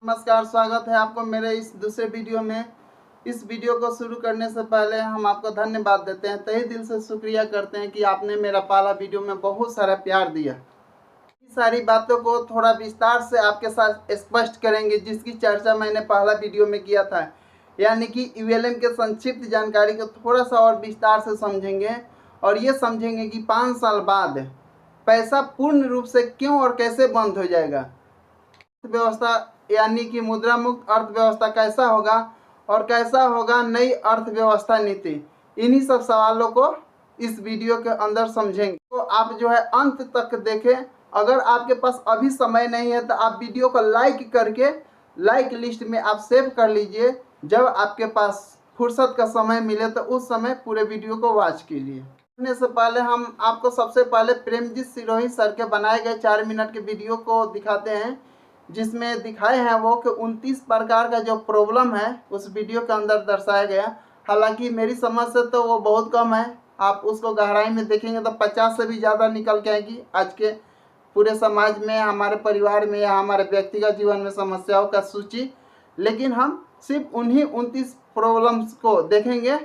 नमस्कार, स्वागत है आपको मेरे इस दूसरे वीडियो में। इस वीडियो को शुरू करने से पहले हम आपको धन्यवाद देते हैं, तहे दिल से शुक्रिया करते हैं कि आपने मेरा पहला वीडियो में बहुत सारा प्यार दिया। सारी बातों को थोड़ा विस्तार से आपके साथ स्पष्ट करेंगे, जिसकी चर्चा मैंने पहला वीडियो में किया था, यानी कि यूएलएम के संक्षिप्त जानकारी को थोड़ा सा और विस्तार से समझेंगे और ये समझेंगे कि 5 साल बाद पैसा पूर्ण रूप से क्यों और कैसे बंद हो जाएगा। अर्थव्यवस्था यानी कि मुद्रा मुक्त अर्थव्यवस्था कैसा होगा और कैसा होगा नई अर्थव्यवस्था नीति, इन्हीं सब सवालों को इस वीडियो के अंदर समझेंगे। तो आप जो है अंत तक देखें। अगर आपके पास अभी समय नहीं है तो आप वीडियो को लाइक करके लाइक लिस्ट में आप सेव कर लीजिए। जब आपके पास फुर्सत का समय मिले तो उस समय पूरे वीडियो को वॉच कीजिए। से पहले हम आपको सबसे पहले प्रेमजीत सिरोही सर के बनाए गए 4 मिनट के वीडियो को दिखाते हैं, जिसमें दिखाए हैं वो कि 29 प्रकार का जो प्रॉब्लम है उस वीडियो के अंदर दर्शाया गया। हालांकि मेरी समझ से तो वो बहुत कम है, आप उसको गहराई में देखेंगे तो 50 से भी ज़्यादा निकल के आएगी। आज के पूरे समाज में, हमारे परिवार में या हमारे व्यक्तिगत जीवन में समस्याओं का सूची, लेकिन हम सिर्फ उन्हीं 29 प्रॉब्लम्स को देखेंगे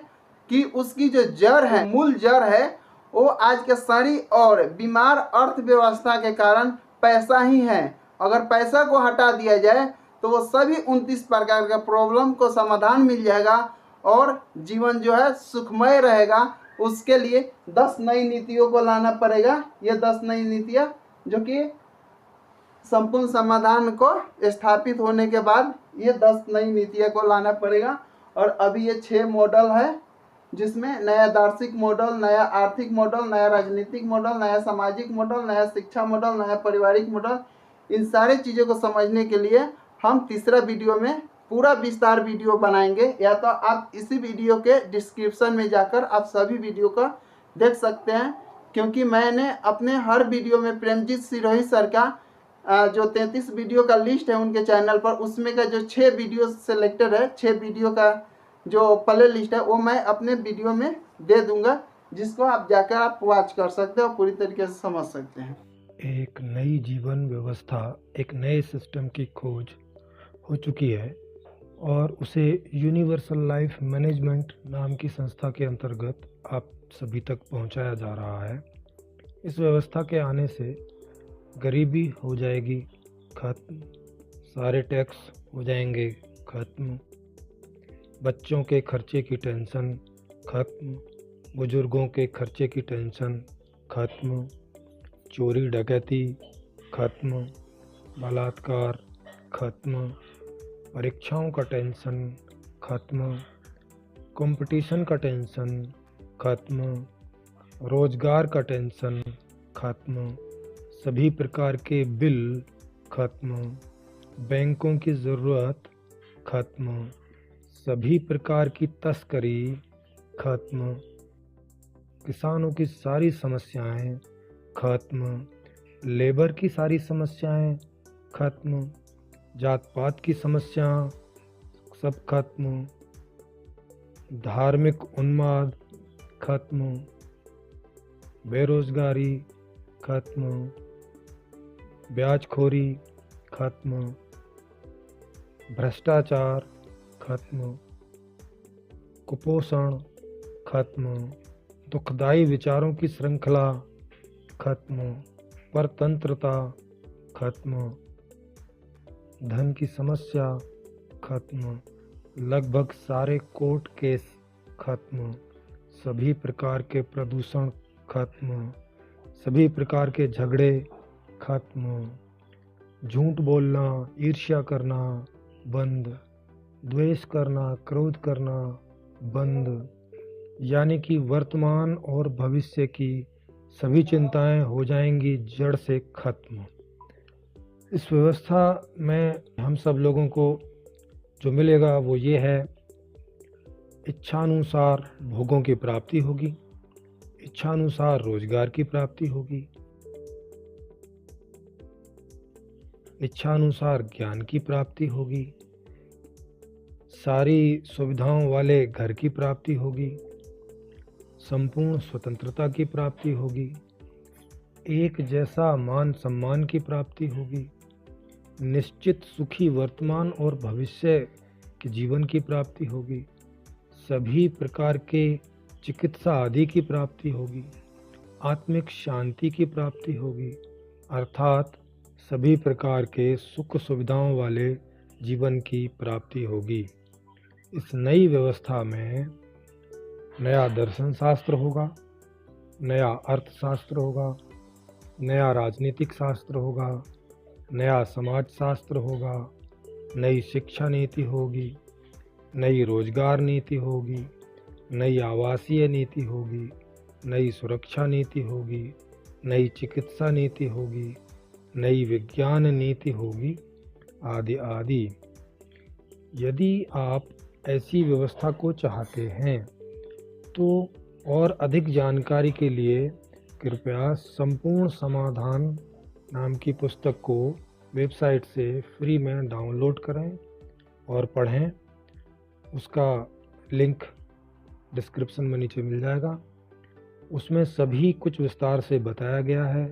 कि उसकी जो जड़ है, मूल जड़ है, वो आज के सारी और बीमार अर्थव्यवस्था के कारण पैसा ही है। अगर पैसा को हटा दिया जाए तो वो सभी 29 प्रकार का प्रॉब्लम को समाधान मिल जाएगा और जीवन जो है सुखमय रहेगा। उसके लिए 10 नई नीतियों को लाना पड़ेगा। ये 10 नई नीतियाँ जो कि संपूर्ण समाधान को स्थापित होने के बाद ये 10 नई नीतियों को लाना पड़ेगा। और अभी ये 6 मॉडल है, जिसमें नया दार्शनिक मॉडल, नया आर्थिक मॉडल, नया राजनीतिक मॉडल, नया सामाजिक मॉडल, नया शिक्षा मॉडल, नया पारिवारिक मॉडल। इन सारी चीज़ों को समझने के लिए हम तीसरा वीडियो में पूरा विस्तार वीडियो बनाएंगे, या तो आप इसी वीडियो के डिस्क्रिप्शन में जाकर आप सभी वीडियो का देख सकते हैं, क्योंकि मैंने अपने हर वीडियो में प्रेमजीत सिरोही सर का जो 33 वीडियो का लिस्ट है उनके चैनल पर, उसमें का जो 6 वीडियो सेलेक्टेड है, 6 वीडियो का जो प्ले लिस्ट है वो मैं अपने वीडियो में दे दूंगा, जिसको आप जाकर आप वॉच कर सकते हैं और पूरी तरीके से समझ सकते हैं। एक नई जीवन व्यवस्था, एक नए सिस्टम की खोज हो चुकी है और उसे यूनिवर्सल लाइफ मैनेजमेंट नाम की संस्था के अंतर्गत आप सभी तक पहुंचाया जा रहा है। इस व्यवस्था के आने से गरीबी हो जाएगी खत्म, सारे टैक्स हो जाएंगे खत्म, बच्चों के खर्चे की टेंशन खत्म, बुजुर्गों के खर्चे की टेंशन खत्म, चोरी डकैती खत्म, बलात्कार खत्म, परीक्षाओं का टेंशन खत्म, कंपटीशन का टेंशन खत्म, रोजगार का टेंशन खत्म, सभी प्रकार के बिल खत्म, बैंकों की ज़रूरत खत्म, सभी प्रकार की तस्करी खत्म, किसानों की सारी समस्याएं खत्म, लेबर की सारी समस्याएं खत्म, जात पात की समस्या सब खत्म, धार्मिक उन्माद खत्म, बेरोजगारी खत्म, ब्याजखोरी खत्म, भ्रष्टाचार खत्म, कुपोषण खत्म, दुखदायी विचारों की श्रृंखला खत्म, परतंत्रता खत्म, धन की समस्या खत्म, लगभग सारे कोर्ट केस खत्म, सभी प्रकार के प्रदूषण खत्म, सभी प्रकार के झगड़े खत्म, झूठ बोलना, ईर्ष्या करना बंद, द्वेष करना, क्रोध करना बंद, यानी कि वर्तमान और भविष्य की सभी चिंताएं हो जाएंगी जड़ से खत्म। इस व्यवस्था में हम सब लोगों को जो मिलेगा वो ये है, इच्छानुसार भोगों की प्राप्ति होगी, इच्छानुसार रोजगार की प्राप्ति होगी, इच्छानुसार ज्ञान की प्राप्ति होगी, सारी सुविधाओं वाले घर की प्राप्ति होगी, संपूर्ण स्वतंत्रता की प्राप्ति होगी, एक जैसा मान सम्मान की प्राप्ति होगी, निश्चित सुखी वर्तमान और भविष्य के जीवन की प्राप्ति होगी। सभी प्रकार के चिकित्सा आदि की प्राप्ति होगी। आत्मिक शांति की प्राप्ति होगी, अर्थात सभी प्रकार के सुख सुविधाओं वाले जीवन की प्राप्ति होगी। इस नई व्यवस्था में नया दर्शन शास्त्र होगा, नया अर्थशास्त्र होगा, नया राजनीतिक शास्त्र होगा, नया समाज शास्त्र होगा, नई शिक्षा नीति होगी, नई रोजगार नीति होगी, नई आवासीय नीति होगी, नई सुरक्षा नीति होगी, नई चिकित्सा नीति होगी, नई विज्ञान नीति होगी, आदि आदि। यदि आप ऐसी व्यवस्था को चाहते हैं तो और अधिक जानकारी के लिए कृपया संपूर्ण समाधान नाम की पुस्तक को वेबसाइट से फ्री में डाउनलोड करें और पढ़ें। उसका लिंक डिस्क्रिप्शन में नीचे मिल जाएगा। उसमें सभी कुछ विस्तार से बताया गया है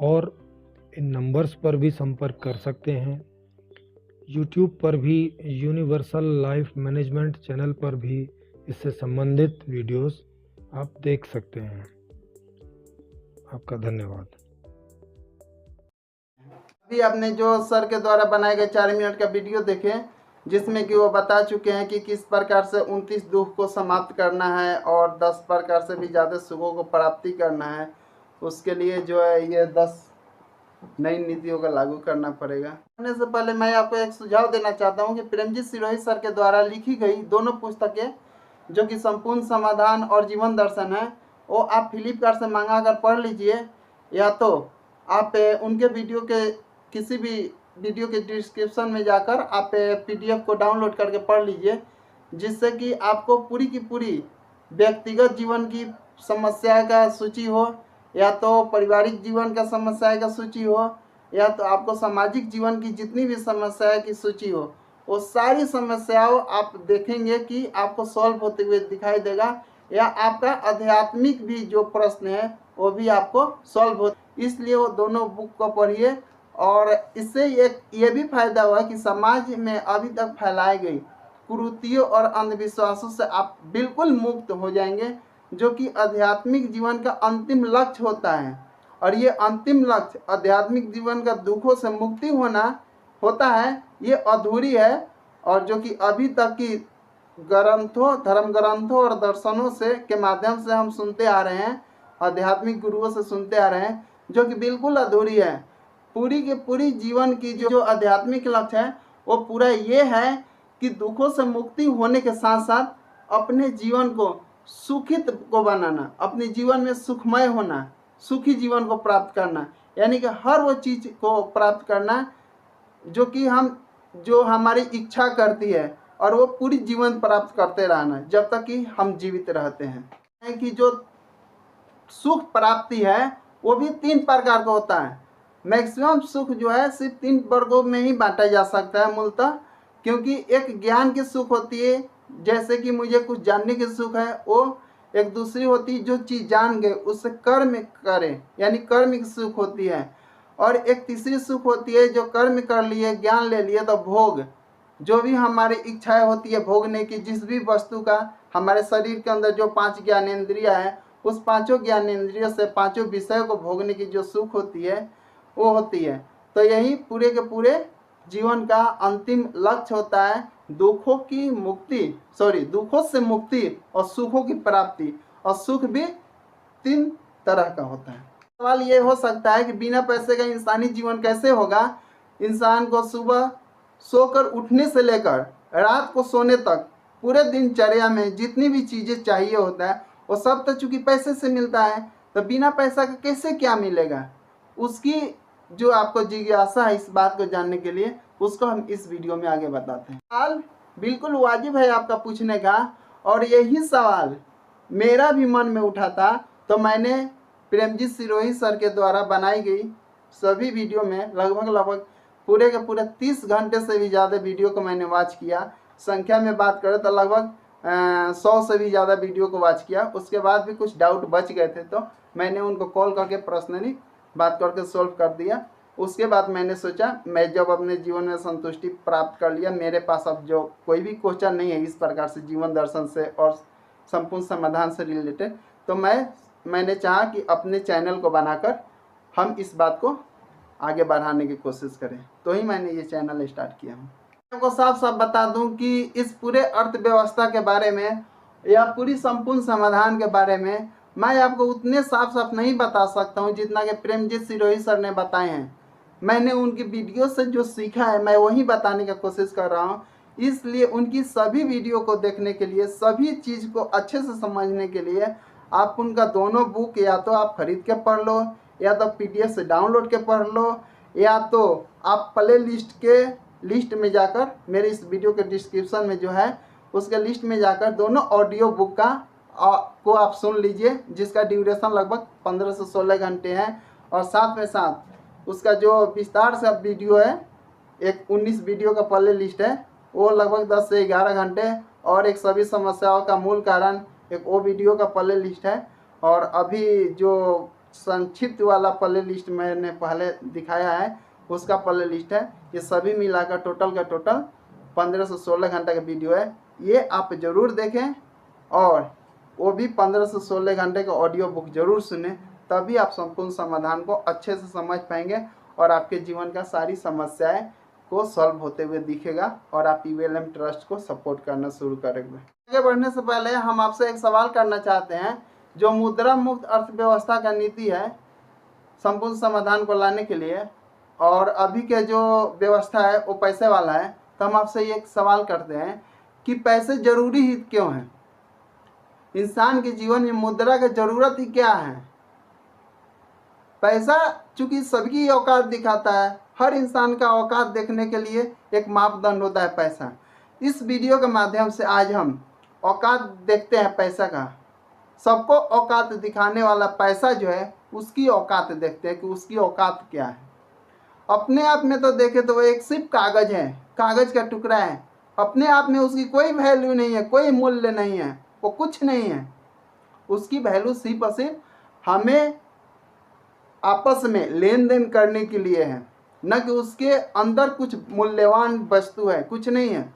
और इन नंबर्स पर भी संपर्क कर सकते हैं। यूट्यूब पर भी यूनिवर्सल लाइफ मैनेजमेंट चैनल पर भी इससे संबंधित वीडियोस आप देख सकते हैं। आपका धन्यवाद। अभी आपने जो सर के द्वारा बनाए गए 4 मिनट का वीडियो देखे, जिसमें कि वो बता चुके हैं कि किस प्रकार से 29 दुख को समाप्त करना है और 10 प्रकार से भी ज़्यादा सुखों को प्राप्ति करना है। उसके लिए जो है ये 10 नई नीतियों का लागू करना पड़ेगा। करने से पहले मैं आपको एक सुझाव देना चाहता हूँ कि प्रेमजीत सिरोही सर के द्वारा लिखी गई दोनों पुस्तकें, जो कि संपूर्ण समाधान और जीवन दर्शन है, वो आप फ्लिपकार्ट से मंगा कर पढ़ लीजिए, या तो आप उनके वीडियो के किसी भी वीडियो के डिस्क्रिप्शन में जाकर आप PDF को डाउनलोड करके पढ़ लीजिए, जिससे कि आपको पूरी की पूरी व्यक्तिगत जीवन की समस्या का सूची हो, या तो पारिवारिक जीवन का समस्या का सूची हो, या तो आपको सामाजिक जीवन की जितनी भी समस्या की सूची हो, वो सारी समस्याओं आप देखेंगे कि आपको सॉल्व होते हुए दिखाई देगा, या आपका आध्यात्मिक भी जो प्रश्न है वो भी आपको सॉल्व हो। इसलिए वो दोनों बुक को पढ़िए, और इससे ये भी फायदा हुआ कि समाज में अभी तक फैलाए गई कुरीतियों और अंधविश्वासों से आप बिल्कुल मुक्त हो जाएंगे, जो कि आध्यात्मिक जीवन का अंतिम लक्ष्य होता है। और ये अंतिम लक्ष्य आध्यात्मिक जीवन का दुखों से मुक्ति होना होता है, ये अधूरी है, और जो कि अभी तक की ग्रंथों, धर्म ग्रंथों और दर्शनों से के माध्यम से हम सुनते आ रहे हैं, आध्यात्मिक गुरुओं से सुनते आ रहे हैं, जो कि बिल्कुल अधूरी है। पूरी के पूरी जीवन की जो आध्यात्मिक लक्ष्य है वो पूरा ये है कि दुखों से मुक्ति होने के साथ साथ अपने जीवन को सुखित को बनाना, अपने जीवन में सुखमय होना, सुखी जीवन को प्राप्त करना, यानी कि हर वो चीज़ को प्राप्त करना जो हमारी इच्छा करती है, और वो पूरी जीवन प्राप्त करते रहना जब तक कि हम जीवित रहते हैं। कि जो सुख प्राप्ति है वो भी 3 प्रकार का होता है। मैक्सिमम सुख जो है सिर्फ 3 वर्गों में ही बांटा जा सकता है मूलतः, क्योंकि एक ज्ञान की सुख होती है, जैसे कि मुझे कुछ जानने की सुख है, वो एक दूसरी होती है जो चीज़ जान गए उससे कर्म करें, यानी कर्म की सुख होती है, और एक तीसरी सुख होती है जो कर्म कर लिए, ज्ञान ले लिए तो भोग, जो भी हमारी इच्छाएं होती है भोगने की, जिस भी वस्तु का हमारे शरीर के अंदर जो 5 ज्ञानेंद्रियां हैं, उस 5 ज्ञानेंद्रियों से 5 विषयों को भोगने की जो सुख होती है वो होती है। तो यही पूरे के पूरे जीवन का अंतिम लक्ष्य होता है, दुखों से मुक्ति और सुखों की प्राप्ति। और सुख भी 3 तरह का होता है। सवाल ये हो सकता है कि बिना पैसे का इंसानी जीवन कैसे होगा। इंसान को सुबह सोकर उठने से लेकर रात को सोने तक पूरे दिनचर्या में जितनी भी चीज़ें चाहिए होता है वो सब तो चूँकि पैसे से मिलता है, तो बिना पैसा का कैसे क्या मिलेगा, उसकी जो आपको जिज्ञासा है इस बात को जानने के लिए, उसको हम इस वीडियो में आगे बताते हैं। सवाल बिल्कुल वाजिब है आपका पूछने का, और यही सवाल मेरा भी मन में उठा था, तो मैंने प्रेमजीत सिरोही सर के द्वारा बनाई गई सभी वीडियो में लगभग पूरे के पूरे 30 घंटे से भी ज़्यादा वीडियो को मैंने वॉच किया। संख्या में बात करें तो लगभग 100 से भी ज़्यादा वीडियो को वॉच किया। उसके बाद भी कुछ डाउट बच गए थे, तो मैंने उनको कॉल करके पर्सनली बात करके सॉल्व कर दिया। उसके बाद मैंने सोचा, मैं जब अपने जीवन में संतुष्टि प्राप्त कर लिया, मेरे पास अब जो कोई भी क्वेश्चन नहीं है इस प्रकार से जीवन दर्शन से और संपूर्ण समाधान से रिलेटेड, तो मैंने चाहा कि अपने चैनल को बनाकर हम इस बात को आगे बढ़ाने की कोशिश करें, तो ही मैंने ये चैनल स्टार्ट किया हूँ। आपको साफ साफ बता दूं कि इस पूरे अर्थव्यवस्था के बारे में या पूरी संपूर्ण समाधान के बारे में मैं आपको उतने साफ साफ नहीं बता सकता हूँ जितना कि प्रेमजीत सिरोही सर ने बताए हैं। मैंने उनकी वीडियो से जो सीखा है मैं वही बताने की कोशिश कर रहा हूँ। इसलिए उनकी सभी वीडियो को देखने के लिए, सभी चीज़ को अच्छे से समझने के लिए आप उनका दोनों बुक या तो आप खरीद के पढ़ लो, या तो PDF से डाउनलोड के पढ़ लो, या तो आप प्ले लिस्ट में जाकर, मेरे इस वीडियो के डिस्क्रिप्शन में जो है उसके लिस्ट में जाकर दोनों ऑडियो बुक को आप सुन लीजिए, जिसका ड्यूरेशन लगभग 15 से 16 घंटे है। और साथ में साथ उसका जो विस्तार से वीडियो है, एक 19 वीडियो का प्ले लिस्ट है, वो लगभग 10 से 11 घंटे, और एक सभी समस्याओं का मूल कारण एक वो वीडियो का प्ले लिस्ट है। और अभी जो संक्षिप्त वाला प्ले लिस्ट मैंने पहले दिखाया है उसका प्ले लिस्ट है। ये सभी मिलाकर टोटल का टोटल 15 से 16 घंटे का वीडियो है। ये आप ज़रूर देखें और वो भी 15 से 16 घंटे का ऑडियो बुक ज़रूर सुने, तभी आप संपूर्ण समाधान को अच्छे से समझ पाएंगे और आपके जीवन का सारी समस्याएं को सॉल्व होते हुए दिखेगा और आप ULM ट्रस्ट को सपोर्ट करना शुरू करेंगे। आगे बढ़ने से पहले हम आपसे एक सवाल करना चाहते हैं। जो मुद्रा मुक्त अर्थव्यवस्था का नीति है संपूर्ण समाधान को लाने के लिए, और अभी के जो व्यवस्था है वो पैसे वाला है, तो हम आपसे एक सवाल करते हैं कि पैसे जरूरी ही क्यों हैं? इंसान के जीवन में मुद्रा की जरूरत ही क्या है? पैसा चूंकि सबकी औकात दिखाता है, हर इंसान का औकात देखने के लिए एक मापदंड होता है पैसा। इस वीडियो के माध्यम से आज हम औकात देखते हैं पैसा का। सबको औकात दिखाने वाला पैसा जो है उसकी औकात देखते हैं कि उसकी औकात क्या है। अपने आप में तो देखे तो वो एक सिर्फ कागज है, कागज का टुकड़ा है। अपने आप में उसकी कोई वैल्यू नहीं है, कोई मूल्य नहीं है, वो कुछ नहीं है। उसकी वैल्यू सिर्फ और सिर्फ हमें आपस में लेन देन करने के लिए है, न कि उसके अंदर कुछ मूल्यवान वस्तु है, कुछ नहीं है।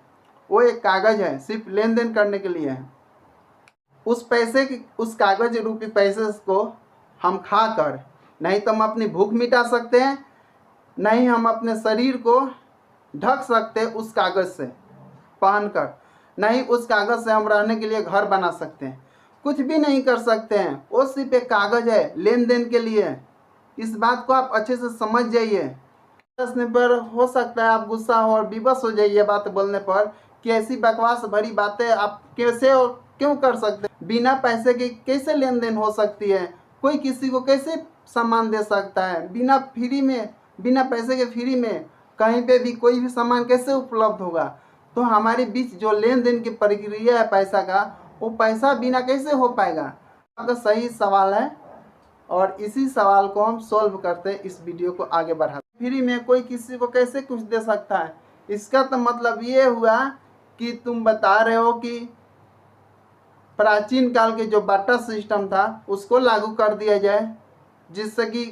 वो एक कागज है, सिर्फ लेन देन करने के लिए है। उस पैसे की, उस कागज रूपी पैसे को हम खाकर नहीं तो हम अपनी भूख मिटा सकते हैं, नहीं हम अपने शरीर को ढक सकते हैं उस कागज से पहनकर, नहीं उस कागज से हम रहने के लिए घर बना सकते हैं, कुछ भी नहीं कर सकते हैं। वो सिर्फ एक कागज है, लेन देन के लिए। इस बात को आप अच्छे से समझ जाइए। समझने पर हो सकता है आप गुस्सा हो और विवश हो जाइए बात बोलने पर कि ऐसी बकवास भरी बातें आप कैसे और क्यों कर सकते हैं? बिना पैसे के कैसे लेन देन हो सकती है? कोई किसी को कैसे सामान दे सकता है? बिना फ्री में, बिना पैसे के फ्री में कहीं पे भी कोई भी सामान कैसे उपलब्ध होगा? तो हमारे बीच जो लेन देन की प्रक्रिया है पैसा का, वो पैसा बिना कैसे हो पाएगा? आपका सही सवाल है और इसी सवाल को हम सॉल्व करते हैं इस वीडियो को आगे बढ़ाते। फ्री में कोई किसी को कैसे कुछ दे सकता है? इसका तो मतलब ये हुआ कि तुम बता रहे हो कि प्राचीन काल के जो बाटा सिस्टम था उसको लागू कर दिया जाए, जिससे कि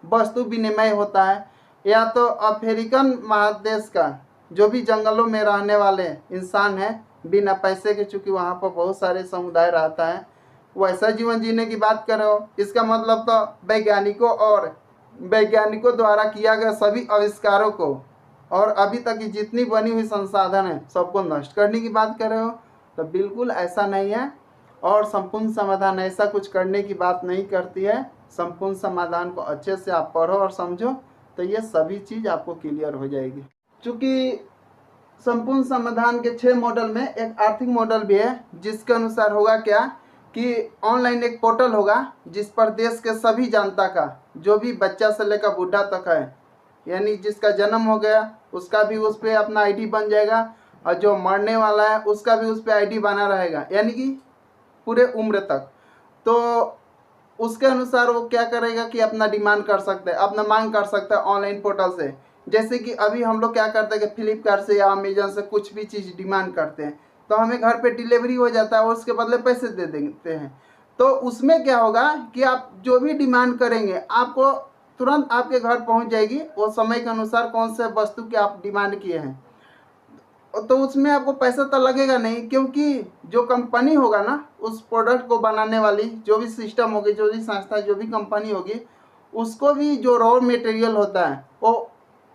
वस्तु विनिमय होता है, या तो अफ्रीकन महादेश का जो भी जंगलों में रहने वाले इंसान हैं बिना पैसे के, चूँकि वहाँ पर बहुत सारे समुदाय रहता है, वैसा जीवन जीने की बात कर रहे हो। इसका मतलब तो वैज्ञानिकों द्वारा किया गया सभी आविष्कारों को और अभी तक की जितनी बनी हुई संसाधन है सबको नष्ट करने की बात कर रहे हो। तो बिल्कुल ऐसा नहीं है, और संपूर्ण समाधान ऐसा कुछ करने की बात नहीं करती है। संपूर्ण समाधान को अच्छे से आप पढ़ो और समझो तो ये सभी चीज़ आपको क्लियर हो जाएगी। चूँकि संपूर्ण समाधान के 6 मॉडल में एक आर्थिक मॉडल भी है, जिसके अनुसार होगा क्या कि ऑनलाइन एक पोर्टल होगा जिस पर देश के सभी जनता का, जो भी बच्चा से लेकर बूढ़ा तक है, यानी जिसका जन्म हो गया उसका भी उस पर अपना ID बन जाएगा, और जो मरने वाला है उसका भी उस पर ID बना रहेगा, यानी कि पूरे उम्र तक। तो उसके अनुसार वो क्या करेगा कि अपना डिमांड कर सकता है, अपना मांग कर सकता है ऑनलाइन पोर्टल से। जैसे कि अभी हम लोग क्या करते हैं कि फ्लिपकार्ट से या अमेजन से कुछ भी चीज़ डिमांड करते हैं तो हमें घर पे डिलीवरी हो जाता है और उसके बदले पैसे दे देते हैं। तो उसमें क्या होगा कि आप जो भी डिमांड करेंगे आपको तुरंत आपके घर पहुंच जाएगी, वो समय के अनुसार कौन से वस्तु की आप डिमांड किए हैं। तो उसमें आपको पैसा तो लगेगा नहीं, क्योंकि जो कंपनी होगा ना, उस प्रोडक्ट को बनाने वाली जो भी सिस्टम होगी, जो भी संस्था, जो भी कंपनी होगी, उसको भी जो रॉ मटेरियल होता है वो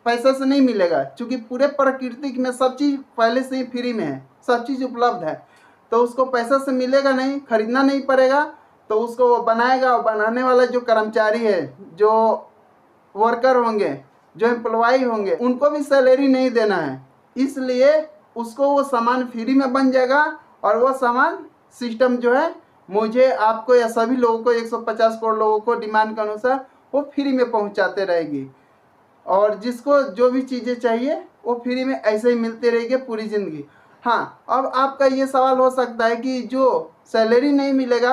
पैसे से नहीं मिलेगा, क्योंकि पूरे प्रकृति में सब चीज़ पहले से ही फ्री में है, सब चीज़ उपलब्ध है। तो उसको पैसा से मिलेगा नहीं, खरीदना नहीं पड़ेगा। तो उसको वो बनाएगा, और बनाने वाला जो कर्मचारी है, जो वर्कर होंगे, जो एम्प्लॉय होंगे, उनको भी सैलरी नहीं देना है, इसलिए उसको वो सामान फ्री में बन जाएगा। और वो सामान सिस्टम जो है मुझे, आपको या सभी लोगों को, 150 करोड़ लोगों को डिमांड के अनुसार वो फ्री में पहुंचाते रहेगी। और जिसको जो भी चीज़ें चाहिए वो फ्री में ऐसे ही मिलती रहेगी पूरी ज़िंदगी। हाँ, अब आपका ये सवाल हो सकता है कि जो सैलरी नहीं मिलेगा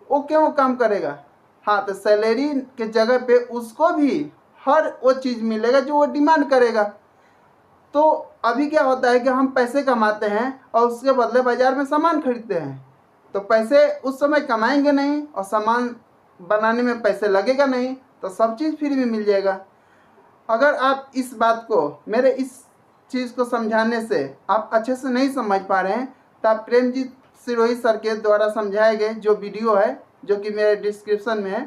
वो क्यों काम करेगा। हाँ, तो सैलरी के जगह पे उसको भी हर वो चीज़ मिलेगा जो वो डिमांड करेगा। तो अभी क्या होता है कि हम पैसे कमाते हैं और उसके बदले बाज़ार में सामान खरीदते हैं, तो पैसे उस समय कमाएंगे नहीं और सामान बनाने में पैसे लगेगा नहीं, तो सब चीज़ फ्री में मिल जाएगा। अगर आप इस बात को, मेरे इस चीज़ को समझाने से आप अच्छे से नहीं समझ पा रहे हैं, तो आप प्रेमजीत सिरोही सर के द्वारा समझाए गए जो वीडियो है, जो कि मेरे डिस्क्रिप्शन में है,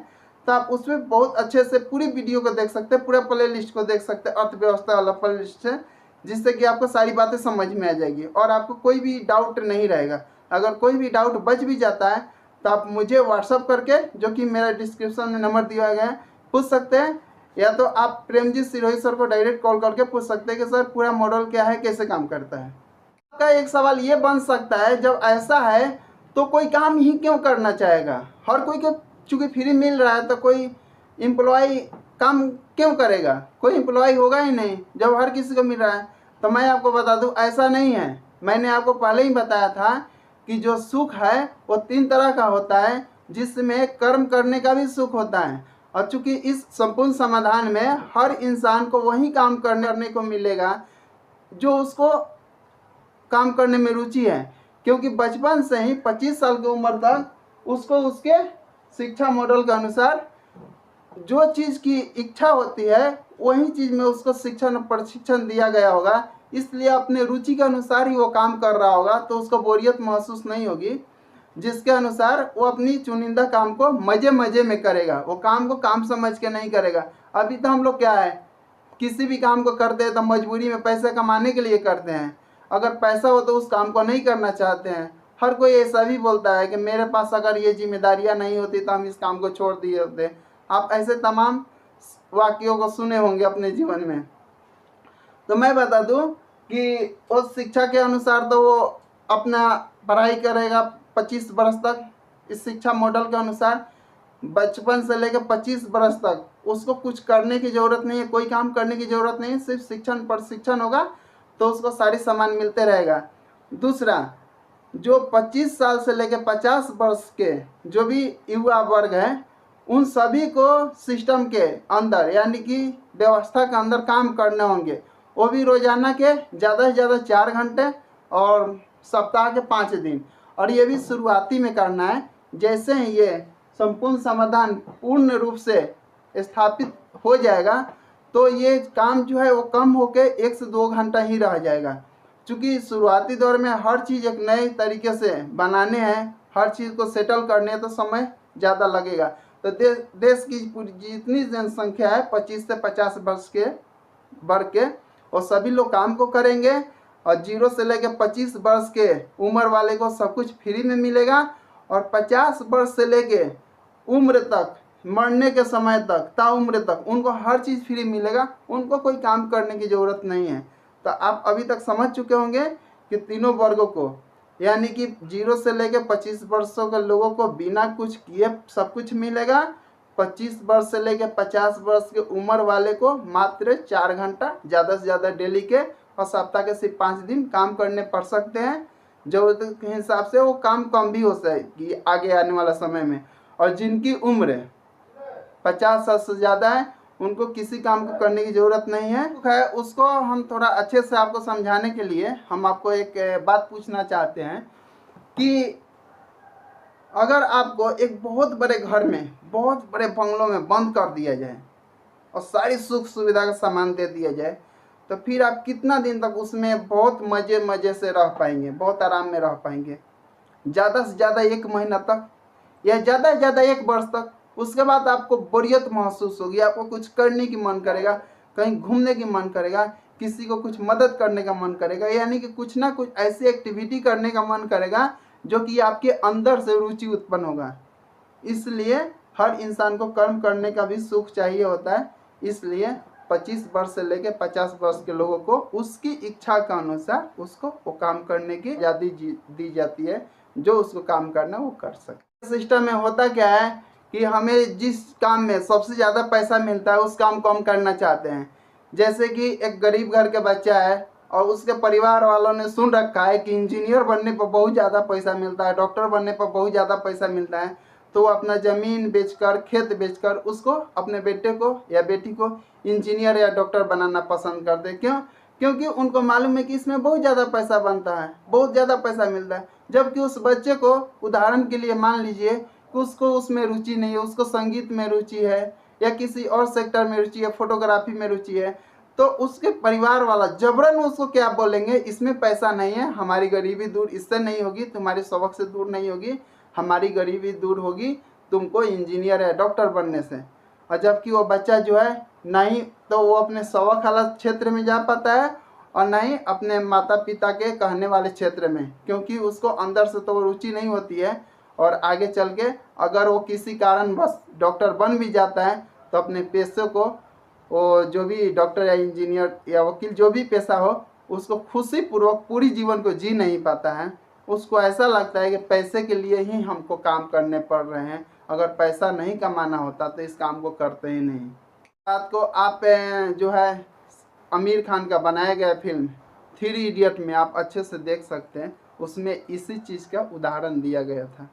तो आप उसमें बहुत अच्छे से पूरी वीडियो को देख सकते हैं, पूरा प्ले लिस्ट को देख सकते हैं, अर्थव्यवस्था वाला प्ले लिस्ट है, जिससे कि आपको सारी बातें समझ में आ जाएगी और आपको कोई भी डाउट नहीं रहेगा। अगर कोई भी डाउट बच भी जाता है तो आप मुझे व्हाट्सअप करके, जो कि मेरा डिस्क्रिप्शन में नंबर दिया गया है, पूछ सकते हैं, या तो आप प्रेमजीत सिरोही सर को डायरेक्ट कॉल करके पूछ सकते हैं कि सर पूरा मॉडल क्या है, कैसे काम करता है। आपका एक सवाल ये बन सकता है, जब ऐसा है तो कोई काम ही क्यों करना चाहेगा। हर कोई को चूँकि फ्री मिल रहा है तो कोई एम्प्लॉय काम क्यों करेगा, कोई एम्प्लॉय होगा ही नहीं जब हर किसी को मिल रहा है। तो मैं आपको बता दूं, ऐसा नहीं है। मैंने आपको पहले ही बताया था कि जो सुख है वो 3 तरह का होता है, जिसमें कर्म करने का भी सुख होता है। और चूँकि इस संपूर्ण समाधान में हर इंसान को वही काम करने को मिलेगा जो उसको काम करने में रुचि है, क्योंकि बचपन से ही 25 साल की उम्र तक उसको उसके शिक्षा मॉडल के अनुसार जो चीज़ की इच्छा होती है वही चीज़ में उसको शिक्षण प्रशिक्षण दिया गया होगा, इसलिए अपने रुचि के अनुसार ही वो काम कर रहा होगा, तो उसको बोरियत महसूस नहीं होगी, जिसके अनुसार वो अपनी चुनिंदा काम को मज़े मज़े में करेगा, वो काम को काम समझ के नहीं करेगा। अभी तो हम लोग क्या है, किसी भी काम को करते हैं तो मजबूरी में पैसे कमाने के लिए करते हैं, अगर पैसा हो तो उस काम को नहीं करना चाहते हैं। हर कोई ऐसा भी बोलता है कि मेरे पास अगर ये जिम्मेदारियां नहीं होती तो हम इस काम को छोड़ दिए होते। आप ऐसे तमाम वाक्यों को सुने होंगे अपने जीवन में। तो मैं बता दूं कि उस शिक्षा के अनुसार तो वो अपना पढ़ाई करेगा 25 वर्ष तक, इस शिक्षा मॉडल के अनुसार बचपन से लेकर 25 वर्ष तक उसको कुछ करने की ज़रूरत नहीं है, कोई काम करने की ज़रूरत नहीं है, सिर्फ शिक्षण प्रशिक्षण होगा तो उसको सारी सामान मिलते रहेगा। दूसरा, जो 25 साल से लेकर 50 वर्ष के जो भी युवा वर्ग है, उन सभी को सिस्टम के अंदर यानी कि व्यवस्था के अंदर काम करने होंगे, वो भी रोजाना के ज़्यादा से ज़्यादा 4 घंटे और सप्ताह के 5 दिन, और ये भी शुरुआती में करना है। जैसे ही ये संपूर्ण समाधान पूर्ण रूप से स्थापित हो जाएगा तो ये काम जो है वो कम होकर 1 से 2 घंटा ही रह जाएगा, क्योंकि शुरुआती दौर में हर चीज़ एक नए तरीके से बनाने हैं, हर चीज़ को सेटल करने तो समय ज़्यादा लगेगा। तो देश की पूरी जितनी जनसंख्या है 25 से 50 वर्ष के वर्ग के, और सभी लोग काम को करेंगे, और 0 से लेकर 25 वर्ष के उम्र वाले को सब कुछ फ्री में मिलेगा, और 50 वर्ष से लेके उम्र तक, मरने के समय तक, ताउम्र तक उनको हर चीज़ फ्री मिलेगा, उनको कोई काम करने की ज़रूरत नहीं है। तो आप अभी तक समझ चुके होंगे कि तीनों वर्गों को, यानी कि 0 से लेकर 25 वर्षों के लोगों को बिना कुछ किए सब कुछ मिलेगा, 25 वर्ष से लेकर 50 वर्ष के उम्र वाले को मात्र 4 घंटा ज़्यादा से ज़्यादा डेली के और सप्ताह के सिर्फ 5 दिन काम करने पड़ सकते हैं। ज़रूरत के हिसाब से वो काम कम भी हो सकेगी आगे आने वाला समय में। और जिनकी उम्र 50 साल से ज़्यादा है उनको किसी काम को करने की ज़रूरत नहीं है। उसको हम थोड़ा अच्छे से आपको समझाने के लिए हम आपको एक बात पूछना चाहते हैं कि अगर आपको एक बहुत बड़े घर में, बहुत बड़े बंगलों में बंद कर दिया जाए, और सारी सुख सुविधा का सामान दे दिया जाए, तो फिर आप कितना दिन तक उसमें बहुत मज़े से रह पाएंगे, बहुत आराम में रह पाएंगे। ज़्यादा से ज़्यादा 1 महीना तक या ज़्यादा से ज़्यादा 1 वर्ष तक। उसके बाद आपको बोरियत महसूस होगी, आपको कुछ करने की मन करेगा, कहीं घूमने की मन करेगा, किसी को कुछ मदद करने का मन करेगा, यानी कि कुछ ना कुछ ऐसी एक्टिविटी करने का मन करेगा जो कि आपके अंदर से रुचि उत्पन्न होगा। इसलिए हर इंसान को कर्म करने का भी सुख चाहिए होता है। इसलिए 25 वर्ष से लेकर 50 वर्ष के लोगों को उसकी इच्छा के अनुसार उसको वो काम करने की आज़ादी दी जाती है, जो उसको काम करना वो कर सके। सिस्टम में होता क्या है कि हमें जिस काम में सबसे ज़्यादा पैसा मिलता है उस काम को हम करना चाहते हैं। जैसे कि एक गरीब घर के बच्चा है और उसके परिवार वालों ने सुन रखा है कि इंजीनियर बनने पर बहुत ज़्यादा पैसा मिलता है, डॉक्टर बनने पर बहुत ज़्यादा पैसा मिलता है, तो वो अपना ज़मीन बेचकर, खेत बेचकर उसको अपने बेटे को या बेटी को इंजीनियर या डॉक्टर बनाना पसंद करते। क्यों? क्योंकि उनको मालूम है कि इसमें बहुत ज़्यादा पैसा बनता है, बहुत ज़्यादा पैसा मिलता है। जबकि उस बच्चे को, उदाहरण के लिए मान लीजिए कि उसको उसमें रुचि नहीं है, उसको संगीत में रुचि है या किसी और सेक्टर में रुचि है, फोटोग्राफी में रुचि है, तो उसके परिवार वाला जबरन उसको क्या बोलेंगे, इसमें पैसा नहीं है, हमारी गरीबी दूर इससे नहीं होगी, तुम्हारी सबक से दूर नहीं होगी, हमारी गरीबी दूर होगी तुमको इंजीनियर या डॉक्टर बनने से। और जबकि वो बच्चा जो है नहीं तो वो अपने सबक वाला क्षेत्र में जा पाता है और नहीं अपने माता पिता के कहने वाले क्षेत्र में, क्योंकि उसको अंदर से तो रुचि नहीं होती है। और आगे चल के अगर वो किसी कारण बस डॉक्टर बन भी जाता है तो अपने पेशे को, वो जो भी डॉक्टर या इंजीनियर या वकील जो भी पेशा हो, उसको खुशी पूर्वक पूरी जीवन को जी नहीं पाता है। उसको ऐसा लगता है कि पैसे के लिए ही हमको काम करने पड़ रहे हैं, अगर पैसा नहीं कमाना होता तो इस काम को करते ही नहीं। बात को आप जो है आमिर खान का बनाया गया फिल्म 3 इडियट में आप अच्छे से देख सकते हैं, उसमें इसी चीज़ का उदाहरण दिया गया था।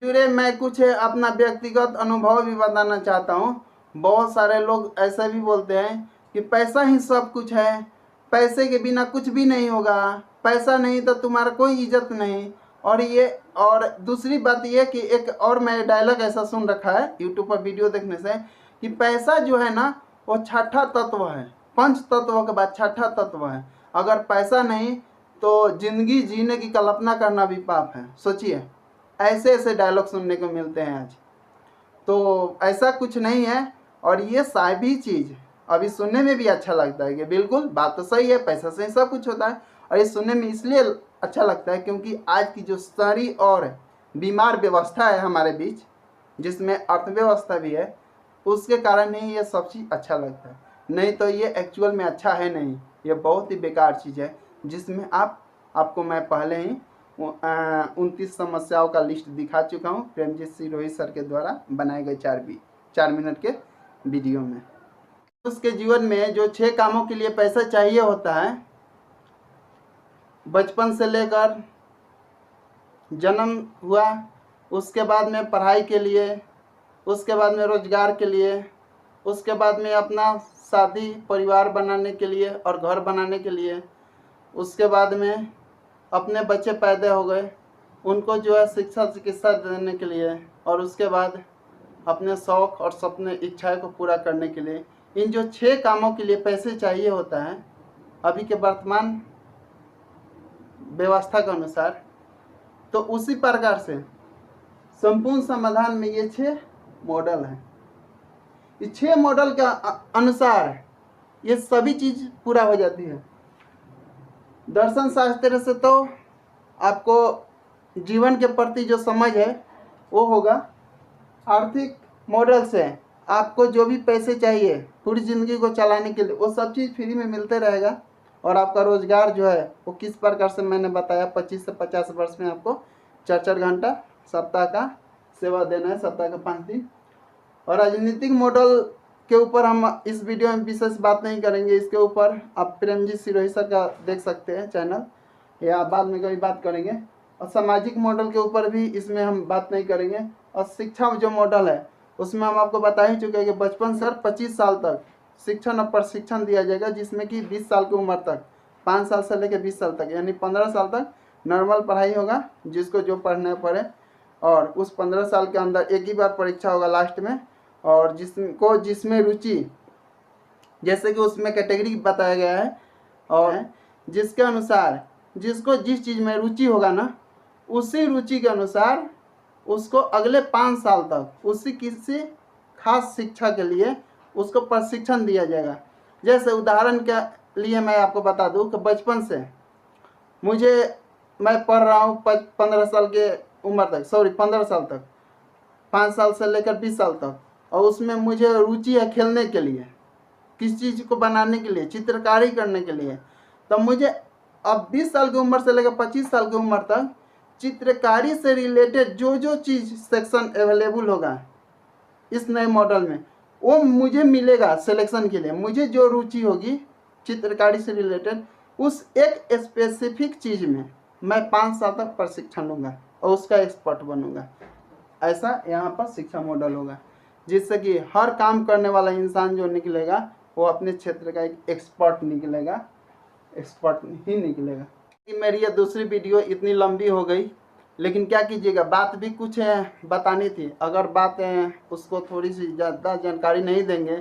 फिर मैं कुछ अपना व्यक्तिगत अनुभव भी बताना चाहता हूँ। बहुत सारे लोग ऐसा भी बोलते हैं कि पैसा ही सब कुछ है, पैसे के बिना कुछ भी नहीं होगा, पैसा नहीं तो तुम्हारा कोई इज्जत नहीं। और दूसरी बात ये कि एक और मैं डायलॉग ऐसा सुन रखा है यूट्यूब पर वीडियो देखने से कि पैसा जो है ना वो छठा तत्व है, 5 तत्वों के बाद छठा तत्व है। अगर पैसा नहीं तो जिंदगी जीने की कल्पना करना भी पाप है। सोचिए, ऐसे डायलॉग सुनने को मिलते हैं आज। तो ऐसा कुछ नहीं है। और ये सारी चीज़ अभी सुनने में भी अच्छा लगता है कि बिल्कुल बात तो सही है, पैसा से ही सब कुछ होता है। और ये सुनने में इसलिए अच्छा लगता है क्योंकि आज की जो सारी और बीमार व्यवस्था है हमारे बीच, जिसमें अर्थव्यवस्था भी है, उसके कारण ही ये सब चीज़ अच्छा लगता है। नहीं तो ये एक्चुअल में अच्छा है नहीं, ये बहुत ही बेकार चीज़ है, जिसमें आपको मैं पहले ही 29 समस्याओं का लिस्ट दिखा चुका हूँ प्रेमजीत सिरोही सर के द्वारा बनाए गए 4 मिनट के वीडियो में। उसके जीवन में जो 6 कामों के लिए पैसा चाहिए होता है, बचपन से लेकर जन्म हुआ, उसके बाद में पढ़ाई के लिए, उसके बाद में रोजगार के लिए, उसके बाद में अपना शादी परिवार बनाने के लिए और घर बनाने के लिए, उसके बाद में अपने बच्चे पैदा हो गए उनको जो है शिक्षा चिकित्सा देने के लिए, और उसके बाद अपने शौक़ और सपने इच्छाएं को पूरा करने के लिए। इन जो 6 कामों के लिए पैसे चाहिए होता है अभी के वर्तमान व्यवस्था के अनुसार, तो उसी प्रकार से संपूर्ण समाधान में ये 6 मॉडल हैं। इस 6 मॉडल के अनुसार ये सभी चीज़ पूरा हो जाती है। दर्शन शास्त्र से तो आपको जीवन के प्रति जो समझ है वो होगा। आर्थिक मॉडल से आपको जो भी पैसे चाहिए पूरी ज़िंदगी को चलाने के लिए वो सब चीज़ फ्री में मिलते रहेगा। और आपका रोज़गार जो है वो किस प्रकार से मैंने बताया, 25 से 50 वर्ष में आपको 4 घंटा सप्ताह का सेवा देना है, सप्ताह का 5 दिन। और राजनीतिक मॉडल के ऊपर हम इस वीडियो में विशेष बात नहीं करेंगे, इसके ऊपर आप प्रेमजीत सिरोही सर का देख सकते हैं चैनल, या बाद में कभी बात करेंगे। और सामाजिक मॉडल के ऊपर भी इसमें हम बात नहीं करेंगे। और शिक्षा जो मॉडल है उसमें हम आपको बता ही चुके हैं कि बचपन से 25 साल तक शिक्षण और प्रशिक्षण दिया जाएगा, जिसमें कि 20 साल की उम्र तक, 5 साल से लेकर 20 साल तक, यानी 15 साल तक नॉर्मल पढ़ाई होगा, जिसको जो पढ़ना पड़े। और उस 15 साल के अंदर एक ही बार परीक्षा होगा लास्ट में, और जिसमें रुचि जैसे कि उसमें कैटेगरी बताया गया है, और जिसके अनुसार जिसको जिस चीज़ में रुचि होगा ना, उसी रुचि के अनुसार उसको अगले 5 साल तक उसी किसी खास शिक्षा के लिए उसको प्रशिक्षण दिया जाएगा। जैसे उदाहरण के लिए मैं आपको बता दूं कि बचपन से मैं पढ़ रहा हूँ 15 साल के उम्र तक, 15 साल तक, 5 साल से लेकर 20 साल तक, और उसमें मुझे रुचि है खेलने के लिए, किस चीज़ को बनाने के लिए, चित्रकारी करने के लिए। तो मुझे अब 20 साल की उम्र से लेकर 25 साल की उम्र तक चित्रकारी से रिलेटेड जो चीज़ सेक्शन अवेलेबल होगा इस नए मॉडल में, वो मुझे मिलेगा सिलेक्शन के लिए। मुझे जो रुचि होगी चित्रकारी से रिलेटेड, उस एक स्पेसिफिक चीज़ में मैं 5 साल तक प्रशिक्षण लूँगा और उसका एक्सपर्ट बनूँगा। ऐसा यहाँ पर शिक्षा मॉडल होगा, जिससे कि हर काम करने वाला इंसान जो निकलेगा वो अपने क्षेत्र का एक एक्सपर्ट निकलेगा, एक्सपर्ट ही निकलेगा। मेरी ये दूसरी वीडियो इतनी लंबी हो गई, लेकिन क्या कीजिएगा, बात भी कुछ बतानी थी। अगर बात उसको थोड़ी सी ज़्यादा जानकारी नहीं देंगे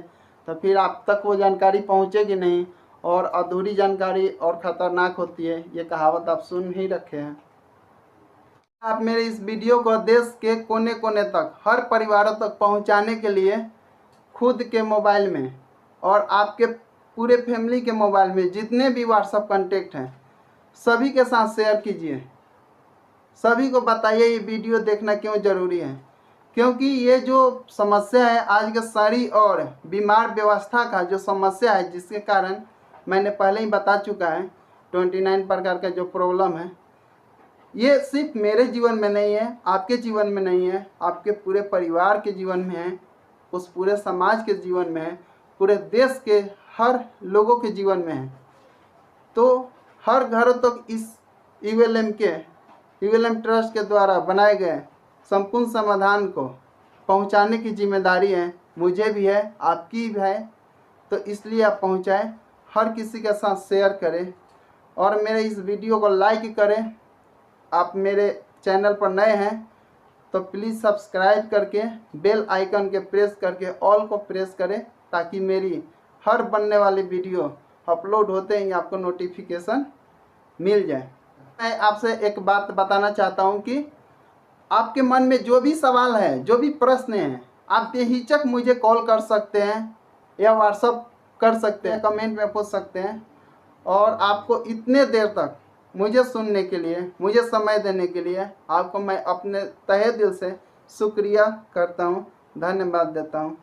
तो फिर आप तक वो जानकारी पहुँचेगी नहीं, और अधूरी जानकारी और ख़तरनाक होती है, ये कहावत आप सुन ही रखे हैं। आप मेरे इस वीडियो को देश के कोने कोने तक, हर परिवारों तक पहुंचाने के लिए खुद के मोबाइल में और आपके पूरे फैमिली के मोबाइल में जितने भी व्हाट्सएप कॉन्टेक्ट हैं सभी के साथ शेयर कीजिए। सभी को बताइए ये वीडियो देखना क्यों ज़रूरी है, क्योंकि ये जो समस्या है आज के शहरी और बीमार व्यवस्था का जो समस्या है, जिसके कारण मैंने पहले ही बता चुका है 29 प्रकार का जो प्रॉब्लम है, ये सिर्फ मेरे जीवन में नहीं है, आपके जीवन में नहीं है, आपके पूरे परिवार के जीवन में है, उस पूरे समाज के जीवन में है, पूरे देश के हर लोगों के जीवन में है। तो हर घरों तक इस ईवीएलएम ट्रस्ट के द्वारा बनाए गए संपूर्ण समाधान को पहुंचाने की जिम्मेदारी है, मुझे भी है, आपकी भी है। तो इसलिए आप पहुंचाएं, हर किसी के साथ शेयर करें और मेरे इस वीडियो को लाइक करें। आप मेरे चैनल पर नए हैं तो प्लीज़ सब्सक्राइब करके बेल आइकन के प्रेस करके ऑल को प्रेस करें, ताकि मेरी हर बनने वाली वीडियो अपलोड होते ही आपको नोटिफिकेशन मिल जाए। मैं आपसे एक बात बताना चाहता हूं कि आपके मन में जो भी सवाल है, जो भी प्रश्न हैं, आप बेहिचक मुझे कॉल कर सकते हैं या व्हाट्सअप कर सकते हैं, कमेंट में पूछ सकते हैं। और आपको इतने देर तक मुझे सुनने के लिए, मुझे समय देने के लिए आपको मैं अपने तहे दिल से शुक्रिया करता हूँ, धन्यवाद देता हूँ।